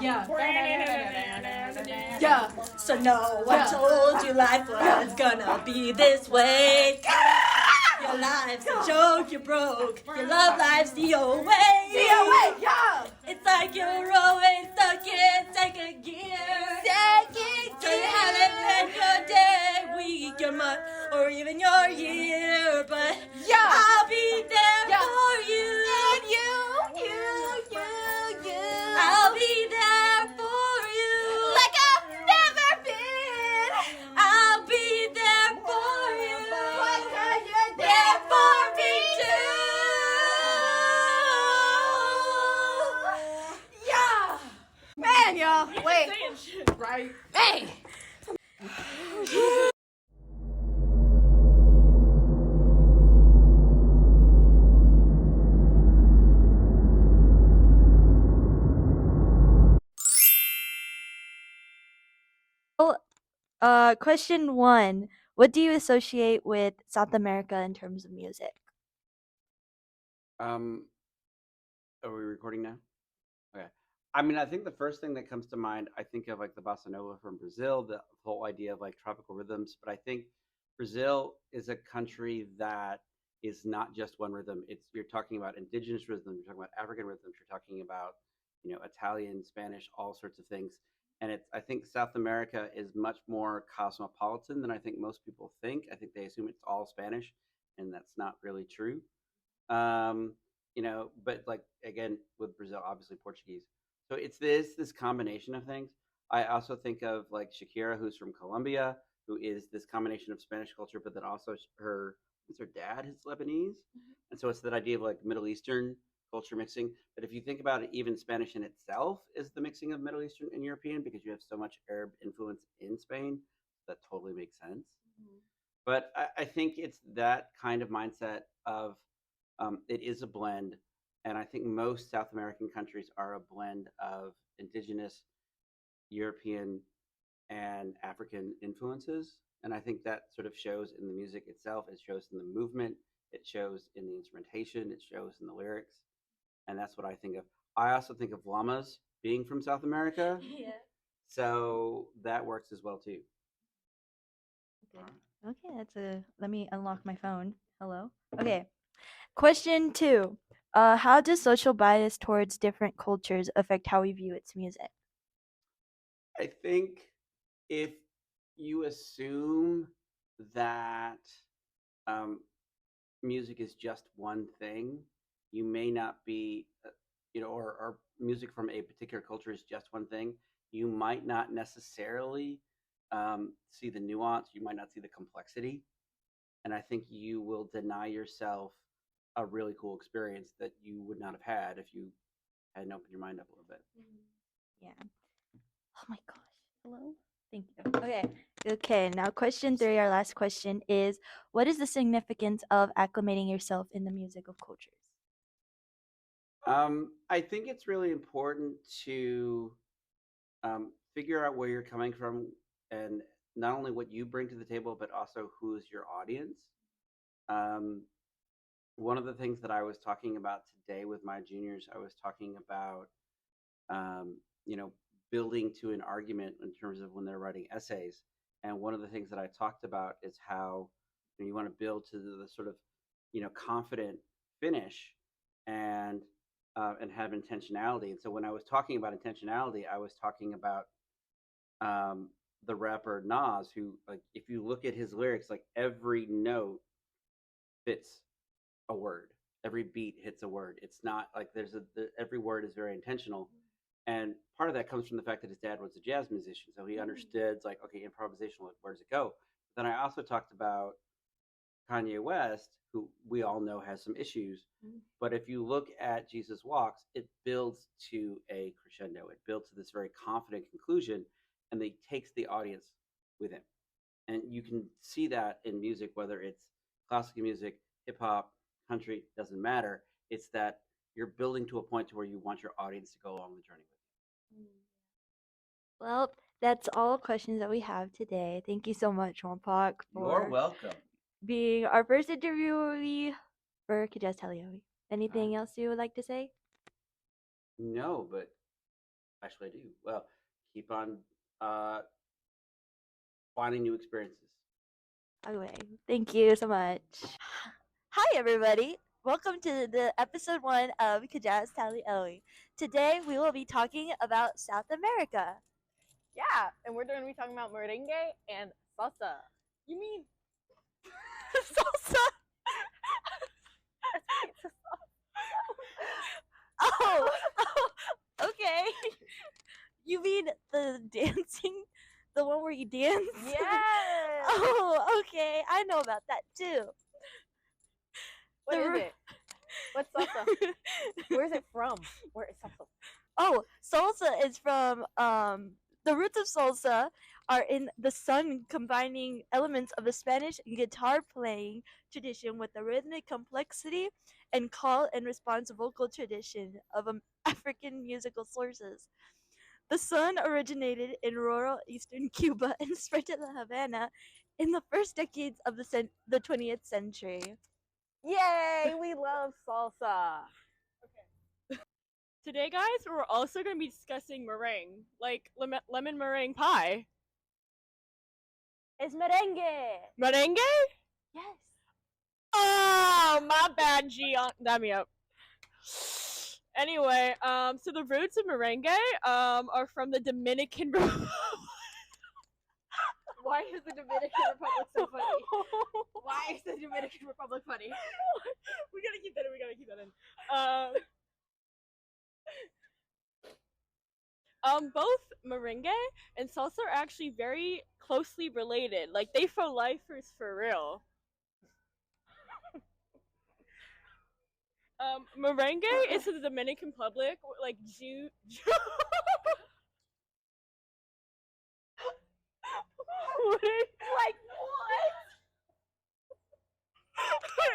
Yeah. Yeah. So no one told you life was gonna be this way. Your life's a joke, you're broke. Your love life's the old way. Yeah. It's like you're always stuck in second gear. So you haven't spent your day, week, your month, or even your year. But I'll be there for you. And you. I'll be there for you. Like I've never been. I'll be there for you. Like you're There for me too. Yeah. Man, y'all. Wait. Right. Hey. Question 1. What do you associate with South America in terms of music? Are we recording now? Okay. I mean, I think the first thing that comes to mind, I think of like the bossa nova from Brazil, the whole idea of like tropical rhythms. But I think Brazil is a country that is not just one rhythm. You're talking about indigenous rhythms, you're talking about African rhythms, you're talking about, Italian, Spanish, all sorts of things. And I think South America is much more cosmopolitan than I think most people think. I think they assume it's all Spanish, and that's not really true. But like again with Brazil, obviously Portuguese. So it's this combination of things. I also think of like Shakira, who's from Colombia, who is this combination of Spanish culture, but then also her dad is Lebanese, and so it's that idea of like Middle Eastern culture mixing. But if you think about it, even Spanish in itself is the mixing of Middle Eastern and European because you have so much Arab influence in Spain. That totally makes sense. But I think it's that kind of mindset of it is a blend, and I think most South American countries are a blend of indigenous, European, and African influences. And I think that sort of shows in the music itself. It shows in the movement. It shows in the instrumentation. It shows in the lyrics. And that's what I think of. I also think of llamas being from South America. Yeah. So that works as well too. Okay, let me unlock my phone. Hello. Okay. Question 2. How does social bias towards different cultures affect how we view its music? I think if you assume that music is just one thing, you may not be, or music from a particular culture is just one thing, you might not necessarily see the nuance, you might not see the complexity. And I think you will deny yourself a really cool experience that you would not have had if you hadn't opened your mind up a little bit. Yeah. Oh my gosh. Hello? Thank you. Okay, now question 3, our last question is, what is the significance of acclimating yourself in the music of cultures? I think it's really important to figure out where you're coming from and not only what you bring to the table, but also who's your audience. One of the things that I was talking about today with my juniors, I was talking about, building to an argument in terms of when they're writing essays. And one of the things that I talked about is how you want to build to the sort of, confident finish and have intentionality. And so when I was talking about intentionality, I was talking about the rapper Nas, who, like, if you look at his lyrics, like every note fits a word, every beat hits a word. It's not like every word is very intentional. And part of that comes from the fact that his dad was a jazz musician, so he understood, like, okay, improvisational, where does it go? But then I also talked about Kanye West, who we all know has some issues. But if you look at Jesus Walks, it builds to a crescendo. It builds to this very confident conclusion, and he takes the audience with him. And you can see that in music, whether it's classical music, hip hop, country, doesn't matter. It's that you're building to a point to where you want your audience to go along the journey with you. Well, that's all questions that we have today. Thank you so much, Wampak, You're for welcome. being our first interviewee for KIJAZTALOWIE. Anything else you would like to say? No, but Actually, I do. Well, keep on finding new experiences. Okay, thank you so much. Hi, everybody. Welcome to the episode 1 of KIJAZTALOWIE. Today, we will be talking about South America. Yeah, and we're going to be talking about merengue and salsa. You mean Salsa? Oh, okay. You mean the dancing? The one where you dance? yes? Oh, okay. I know about that too. What is it? What's salsa? Where is it from? Where is salsa? Oh, salsa is from the roots of salsa are in the sun, combining elements of the Spanish guitar playing tradition with the rhythmic complexity and call and response vocal tradition of African musical sources. The sun originated in rural eastern Cuba and spread to the Havana in the first decades of the 20th century. Yay, we love salsa. Today, guys, we're also going to be discussing meringue, like lemon meringue pie. It's merengue. Merengue? Yes. Oh, my bad, G. Dab me up. Anyway, so the roots of merengue are from the Dominican Republic. Why is the Dominican Republic so funny? Why is the Dominican Republic funny? We gotta keep that in. Both merengue and salsa are actually very closely related. Like, they for lifers for real. Merengue is in the Dominican Republic, like Like what?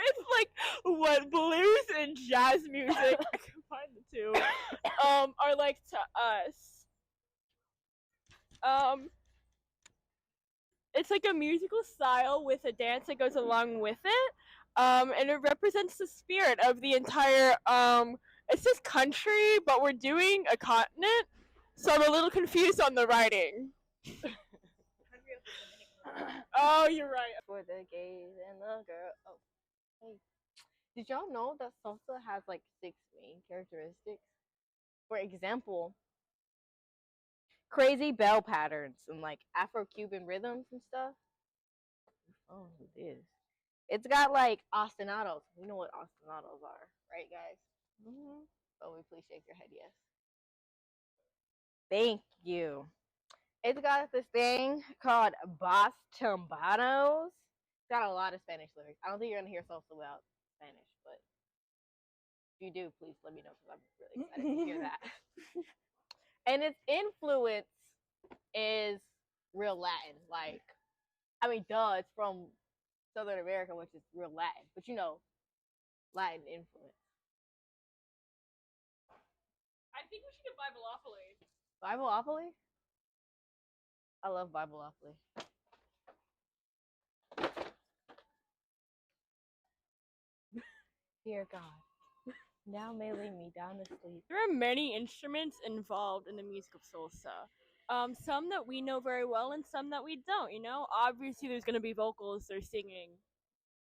It's like what blues and jazz music, I combine the two, are like to us. It's like a musical style with a dance that goes along with it. And it represents the spirit of the entire, it says country, but we're doing a continent, so I'm a little confused on the writing. Oh, you're right. For the gays and the girl. Oh, hey. Did y'all know that salsa has like 6 main characteristics? For example, crazy bell patterns and like Afro-Cuban rhythms and stuff. Oh, it is. It's got like ostinatos. We know what ostinatos are, right, guys? Bowie, please shake your head yes. Thank you. It's got this thing called Boss Tumbados. It's got a lot of Spanish lyrics. I don't think you're gonna hear salsa without Spanish, but if you do, please let me know because I'm really excited to hear that. And its influence is real Latin. Like, I mean, duh, it's from Southern America, which is real Latin, but you know, Latin influence. I think we should get Bibleopoly. Bibleopoly? I love Bibleopoly. Dear God, now may lay me down to sleep. There are many instruments involved in the music of salsa. Some that we know very well and some that we don't, you know? Obviously, there's going to be vocals, they're singing.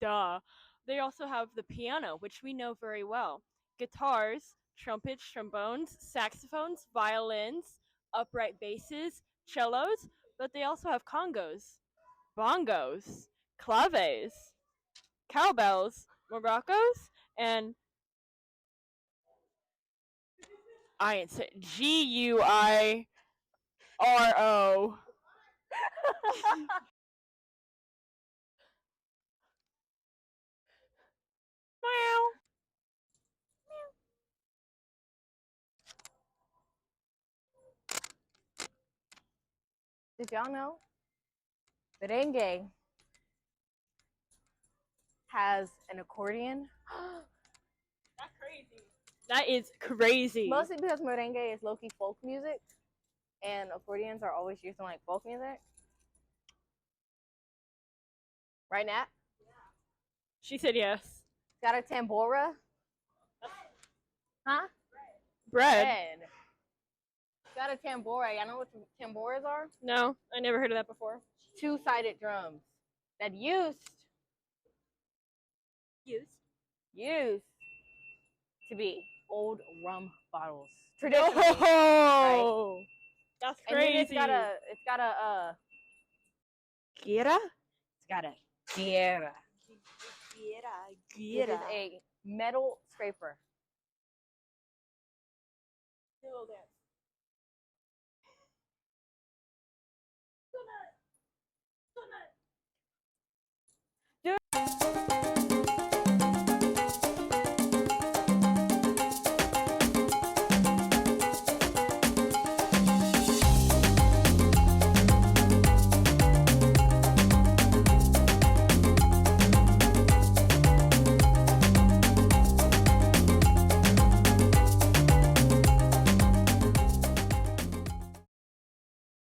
Duh. They also have the piano, which we know very well. Guitars, trumpets, trombones, saxophones, violins, upright basses, cellos, but they also have congos, bongos, claves, cowbells, maracas, and I ain't say GUIRO. Meow. Did y'all know merengue has an accordion? That's crazy. That is crazy. Mostly because merengue is low-key folk music, and accordions are always used in like folk music. Right, Nat? She said yes. Got a tambora? Huh? Bread. got a tambora. I know what tamboras are. No, I never heard of that before. Two-sided drums that used to be old rum bottles. Traditionally. Oh, that's And then crazy. it's got a Gira? it's got a guerra. Gira. It is a metal scraper. Still dance.